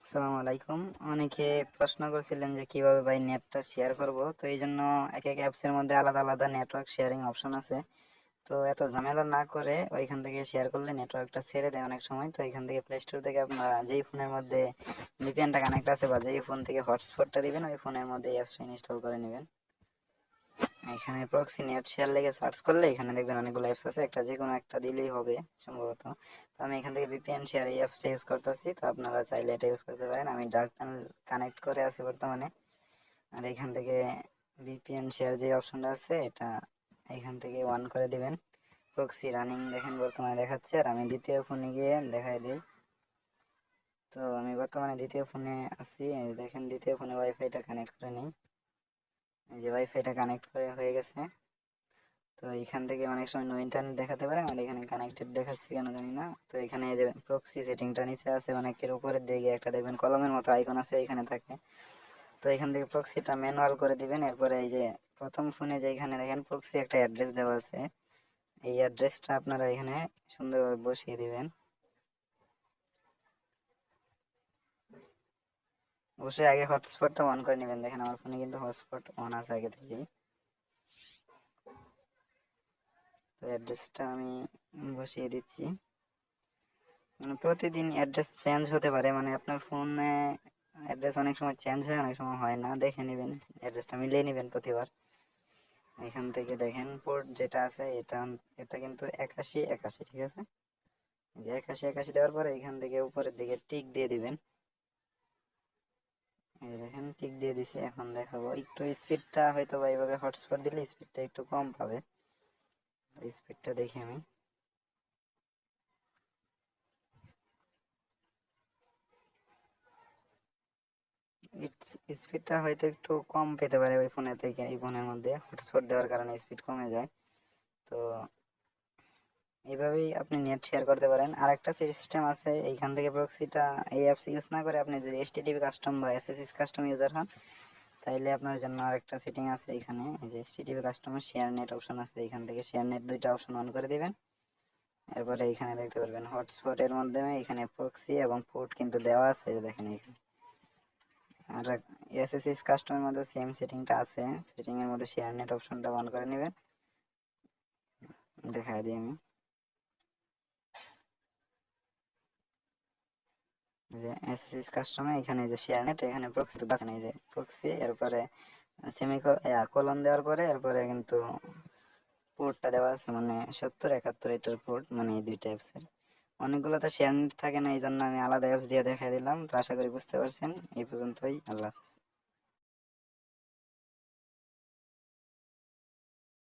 আসসালামু আলাইকুম। অনেকে প্রশ্ন করছিলেন যে কিভাবে ভাই নেটটা শেয়ার করব। তো এই জন্য এক এক অ্যাপসের মধ্যে আলাদা আলাদা নেটওয়ার্ক শেয়ারিং অপশন আছে। তো এত ঝামেলা না করে ওইখান থেকে শেয়ার করলে নেটওয়ার্কটা ছেড়ে দেয় অনেক সময়। তো এখান থেকে প্লে স্টোর থেকে আপনারা যেই ফোনের মধ্যে ভিপিএনটা কানেক্ট আছে বা যেই ফোন থেকে হটস্পটটা দিবেন ওই ফোনের মধ্যে এই অ্যাপসটা ইনস্টল করে নেবেন। এখানে প্রক্সি নেট শেয়ার লেগে সার্চ করলে এখানে দেখবেন অনেকগুলো অ্যাপস আছে, একটা যে কোনো একটা দিলেই হবে সম্ভবত। তো আমি এখান থেকে ভিপিএন শেয়ার এই অ্যাপসটা ইউজ করতেছি, তো আপনারা চাইলে এটা ইউজ করতে পারেন। আমি ডার্ক টানেল কানেক্ট করে আছি বর্তমানে। আর এখান থেকে ভিপিএন শেয়ার যে অপশনটা আছে এটা এখান থেকে অন করে দিবেন। প্রক্সি রানিং দেখেন বর্তমানে দেখাচ্ছে, আর আমি দ্বিতীয় ফোনে গিয়ে দেখাই দিই। তো আমি বর্তমানে দ্বিতীয় ফোনে আছি, এই দেখেন দ্বিতীয় ফোনে ওয়াইফাইটা কানেক্ট করে নিই। এই যে ওয়াইফাইটা কানেক্ট করে হয়ে গেছে। তো এখান থেকে অনেক সময় নো ইন্টারনেট দেখাতে পারে, আমার এখানে কানেক্টেড দেখাচ্ছে কেন জানি না। তো এখানে এই যে প্রক্সি সেটিংটা নিচে আছে, অনেকের উপরের দিকে একটা দেখবেন কলমের মতো আইকন আছে, এখানে থাকে। তো এখান থেকে প্রক্সিটা ম্যানুয়াল করে দিবেন। এরপরে এই যে প্রথম ফোনে যে এখানে দেখেন প্রক্সি একটা অ্যাড্রেস দেওয়া আছে, এই অ্যাড্রেসটা আপনারা এখানে সুন্দরভাবে বসিয়ে দিবেন। অবশ্যই আগে হটস্পটটা অন করে নেবেন। দেখেন আমার ফোনে কিন্তু হটস্পট অন আছে আগে থেকেই। তো অ্যাড্রেসটা আমি বসিয়ে দিচ্ছি। মানে প্রতিদিন অ্যাড্রেস চেঞ্জ হতে পারে, মানে আপনার ফোনে অ্যাড্রেস অনেক সময় চেঞ্জ হয়, অনেক সময় হয় না। দেখে নেবেন, অ্যাড্রেসটা মিলিয়ে নেবেন প্রতিবার। এখান থেকে দেখেন পোর্ট যেটা আছে এটা এটা কিন্তু 8181, ঠিক আছে। এই যে 8181 দেওয়ার পরে এখান থেকে উপরের দিকে টিক দিয়ে দিবেন। এই যে দেখেন টিক দিয়ে দিছি। এখন দেখাবো একটু স্পিডটা, হয়তো বা এইভাবে হটস্পট দিলে স্পিডটা একটু কম পাবে। স্পিডটা দেখি আমি। স্পিডটা হয়তো একটু কম পেতে পারে ওই ফোনের থেকে, এই ফোনের মধ্যে হটস্পট দেওয়ার কারণে স্পিড কমে যায়। তো এইভাবেই আপনি নেট শেয়ার করতে পারেন। আর একটা সিস্টেম আছে এইখান থেকে প্রক্সিটা, এই অ্যাপস ইউজ না করে আপনি যদি এসটিডিপি কাস্টম বা এসএসএস কাস্টম ইউজার হন, তাইলে আপনার জন্য আরেকটা সেটিং আছে এখানে। এই যে এসটিডিপি কাস্টমার শেয়ার নেট অপশন আছে, এখান থেকে শেয়ার নেট দুইটা অপশন অন করে দিবেন। এরপরে এখানে দেখতে পারবেন হটস্পটের মাধ্যমে এখানে প্রক্সি এবং পোর্ট কিন্তু দেওয়া আছে, এই যে দেখেন এখানে। আর এসএসএস কাস্টমের মধ্যে সেম সেটিংটা আছে, সেটিং এর মধ্যে শেয়ার নেট অপশনটা অন করে নেবেন। দেখাই দিই আমি। যে এসএসএস কাস্টমে এখানে যে শেয়ার নেট, এখানে প্রক্সি দেখেন, এই যে প্রক্সি, এরপরে কলন দেওয়ার পরে এরপরে কিন্তু পোর্টটা দেওয়া আছে, মানে 7071 এটার পোর্ট, মানে এই দুইটা অ্যাপসের। অনেকগুলো তো শেয়ার নেট থাকে না, এই জন্য আমি আলাদা অ্যাপস দিয়ে দেখাই দিলাম। তো আশা করি বুঝতে পারছেন। এই পর্যন্তই, আল্লাহ হাফেজ।